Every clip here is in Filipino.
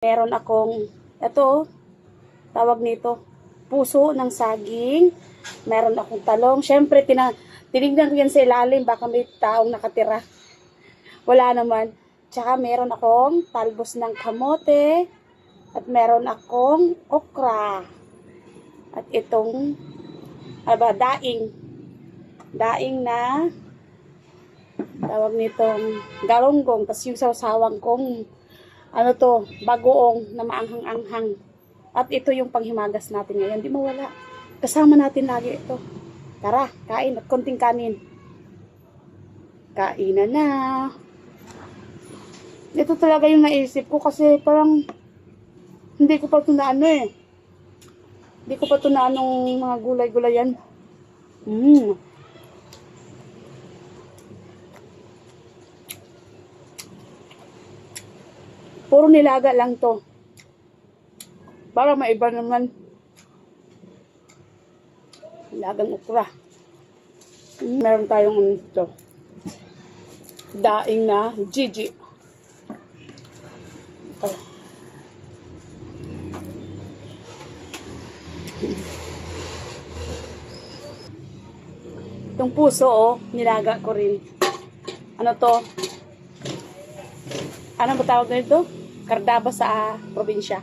Meron akong, ito, tawag nito, puso ng saging. Meron akong talong. Siyempre, tinignan ko yan sa ilalim, baka may taong nakatira. Wala naman. Tsaka meron akong talbos ng kamote. At meron akong okra. At itong, daing. Daing na, tawag nitong galonggong. Tapos yung sawsawang kong, bagoong na maanghang-anghang. At ito yung panghimagas natin ngayon. Di mawala. Kasama natin lagi ito. Tara, kain at konting kanin. Kainan na. Ito talaga yung naisip ko kasi parang hindi ko pa ito na Hindi ko pa ito na mga gulay-gulay yan. Puro nilaga lang to. Para maiba naman. Nilagang okra. Meron tayong ito. Daing na Gigi. Oh. Itong puso, nilaga ko rin. Ano to? Ano ba tawag nito? Kardaba sa probinsya.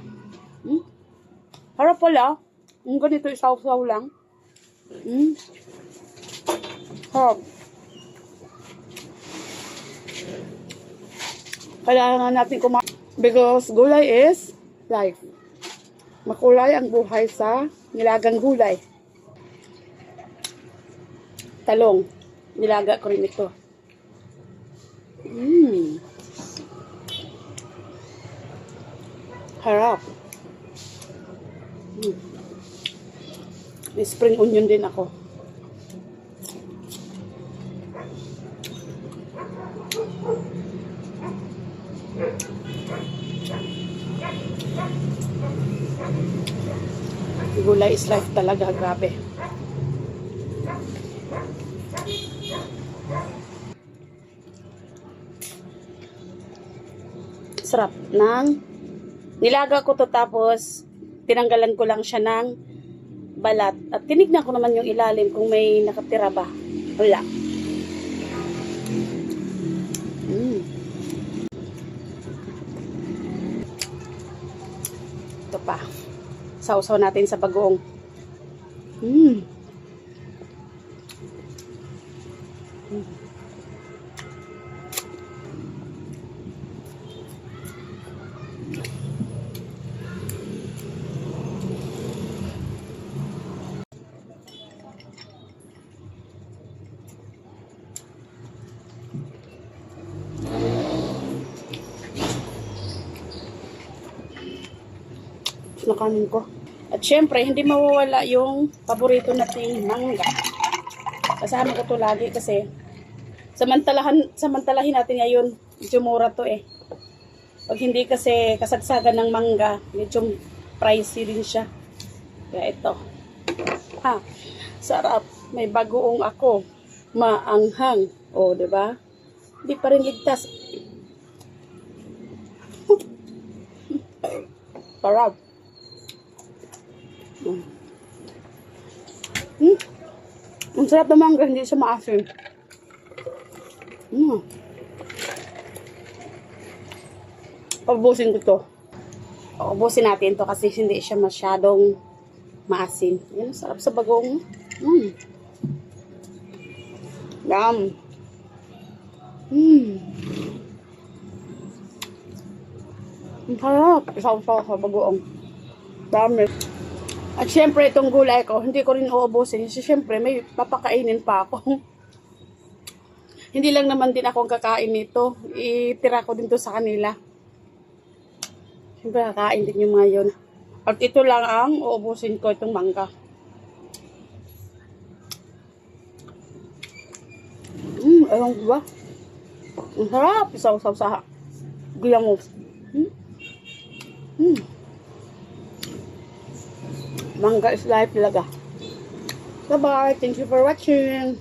Harap pala. Ang ganito, isaw-saw lang. Harap. Kailangan natin kumain. Because gulay is life. Makulay ang buhay sa nilagang gulay. Talong. Nilaga ko rin ito. Harap. May spring onion din ako. Gulay is life talaga, grabe. Sarap ng nilaga ko to, tapos tinanggalan ko lang siya ng balat. At tinignan ko naman yung ilalim kung may nakatira ba. Wala. Ito pa. Sausaw natin sa bagoong. Na kanin ko. At syempre, hindi mawawala yung paborito nating mangga. Kasama ko to lagi kasi samantalahin natin ngayon. Medyo mura to eh. Pag hindi kasi kasagsagan ng mangga, medyo pricey din siya. Kaya ito. Sarap. May bagoong ako. Maanghang. O, diba? Hindi pa rin ligtas. Sarap. Ang sarap ng mangga, hindi siya maasim. Paubusin ko to. Paubusin natin to kasi hindi siya masyadong maasim. Yan, sarap sa bagong. Yum. Ang sarap. Isaw-saw sa bagoong. Dami. At syempre, itong gulay ko, hindi ko rin uubusin. Kasi syempre, may papakainin pa ako. Hindi lang naman din akong kakain nito. Itira ko din to sa kanila. Syempre, kakain din yung mga yun. At ito lang ang uubusin ko, itong mangga. Ayun ko ba? Ang sarap. Isaw-saw sa gulangos. Mangga is life talaga. Bye-bye. Thank you for watching.